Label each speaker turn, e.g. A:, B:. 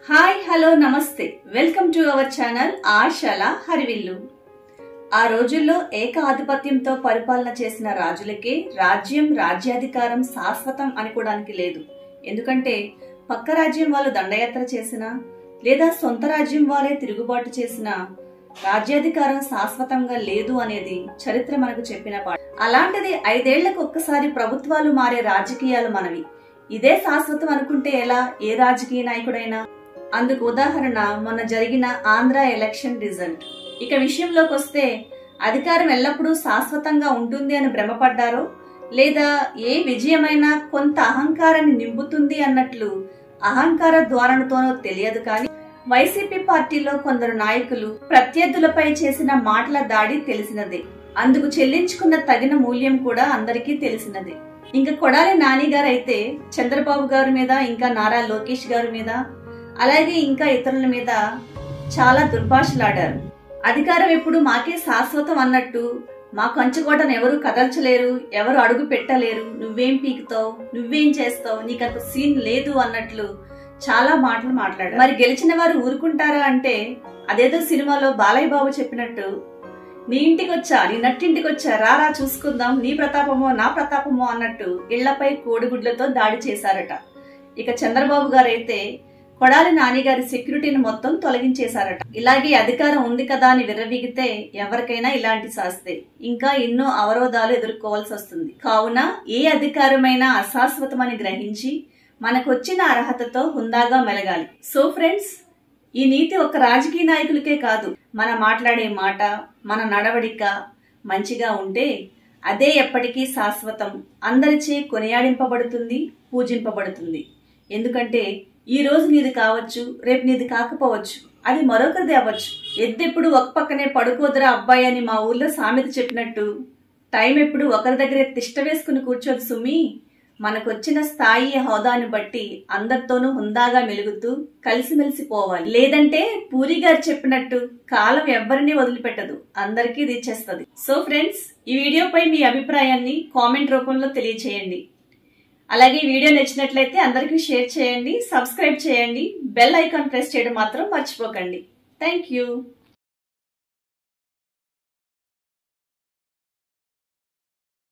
A: Hi hello నమస్తే welcome to our channel ఆశాల హరివిల్లు. ఆ రోజుల్లో ఏక ఆధిపత్యంతో పరిపాలన చేసిన రాజులకే రాజ్యం రాజ్యాధికారం శాశ్వతం అనుకోవడానికి లేదు. ఎందుకంటే పక్క రాజ్యం వాళ్ళు దండయాత్ర చేసినా లేదా సొంత రాజ్యం వాళ్ళే తిరుగుబాటు చేసినా రాజ్యాధికారం శాశ్వతంగా లేదు అనేది చరిత్ర మనకు చెప్పిన పాట. అలాంటిది 5 ఏళ్లకు ఒక్కసారి ప్రభుత్వాలు మారే రాజకీయాలు మనవి. ఇదే శాశ్వతం అనుకుంటే ఎలా ఏ రాజకీయ నాయకుడైనా? అందుకు ఉదాహరణ మొన్న జరిగిన ఆంధ్ర ఎలక్షన్ రిజల్ట్. ఇక విషయంలోకి వస్తే అధికారం ఎల్లప్పుడూ శాశ్వతంగా ఉంటుంది అని భ్రమపడ్డారో లేదా ఏ విజయమైనా కొంత అహంకారాన్ని నింపుతుంది అన్నట్లు అహంకార ధోరణితోనో తెలియదు కానీ వైసీపీ పార్టీలో కొందరు నాయకులు ప్రత్యర్థులపై చేసిన మాటల దాడి తెలిసినదే. అందుకు చెల్లించుకున్న తగిన మూల్యం కూడా అందరికీ తెలిసినదే. ఇంకా కొడాలి నాని గారు అయితే చంద్రబాబు గారి మీద, ఇంకా నారా లోకేష్ గారి మీద, అలాగే ఇంకా ఇతరుల మీద చాలా దుర్భాషలాడారు. అధికారం ఎప్పుడు మాకే శాశ్వతం అన్నట్టు, మా కంచుకోటను ఎవరు కదల్చలేరు, ఎవరు అడుగు పెట్టలేరు, నువ్వేం పీకుతావు, నువ్వేం చేస్తావు, నీకంత సీన్ లేదు అన్నట్లు చాలా మాటలు మాట్లాడారు. మరి గెలిచిన వారు ఊరుకుంటారా అంటే అదేదో సినిమాలో బాలయ్య బాబు చెప్పినట్టు, నీ ఇంటికి వచ్చా, నీ నట్టింటికి వచ్చా, రారా చూసుకుందాం, నీ ప్రతాపమో నా ప్రతాపమో అన్నట్టు ఇళ్లపై కోడిగుడ్లతో దాడి చేశారట. ఇక చంద్రబాబు గారైతే కొడాలి నాని గారి సెక్యూరిటీని మొత్తం తొలగించేశారట. ఇలాగే అధికారం ఉంది కదా అని విర్రవీగితే ఎవరికైనా ఇలాంటి శాస్తే, ఇంకా ఎన్నో అవరోధాలు ఎదుర్కోవాల్సి వస్తుంది. కావున ఏ అధికారమైనా అశాశ్వతమని గ్రహించి మనకొచ్చిన అర్హతతో హుందాగా మెలగాలి. సో ఫ్రెండ్స్, ఈ నీతి ఒక రాజకీయ నాయకులకే కాదు, మన మాట్లాడే మాట, మన నడవడిక మంచిగా ఉంటే అదే ఎప్పటికీ శాశ్వతం, అందరిచే కొనియాడింపబడుతుంది, పూజింపబడుతుంది. ఎందుకంటే ఈ రోజు నీది కావచ్చు, రేపు నీది కాకపోవచ్చు, అది మరొకరిది అవ్వచ్చు. ఎద్దెప్పుడు ఒక పక్కనే పడుకోదురా అబ్బాయి అని మా ఊర్లో సామెత చెప్పినట్టు టైం ఎప్పుడు ఒకరి దగ్గరే తిష్ట వేసుకుని కూర్చోదు సుమి. మనకొచ్చిన స్థాయి హోదాని బట్టి అందరితోనూ హుందాగా మెలుగుతూ కలిసిమెలిసి పోవాలి. లేదంటే పూరి గారు చెప్పినట్టు కాలం ఎవ్వరిని వదిలిపెట్టదు, అందరికీ దిచ్చేస్తుంది. సో ఫ్రెండ్స్, ఈ వీడియోపై మీ అభిప్రాయాన్ని కామెంట్ రూపంలో తెలియచేయండి. అలాగే వీడియో నచ్చినట్లయితే అందరికీ షేర్ చేయండి, సబ్స్క్రైబ్ చేయండి, బెల్ ఐకాన్ ప్రెస్ చేయడం మాత్రం మర్చిపోకండి. Thank you.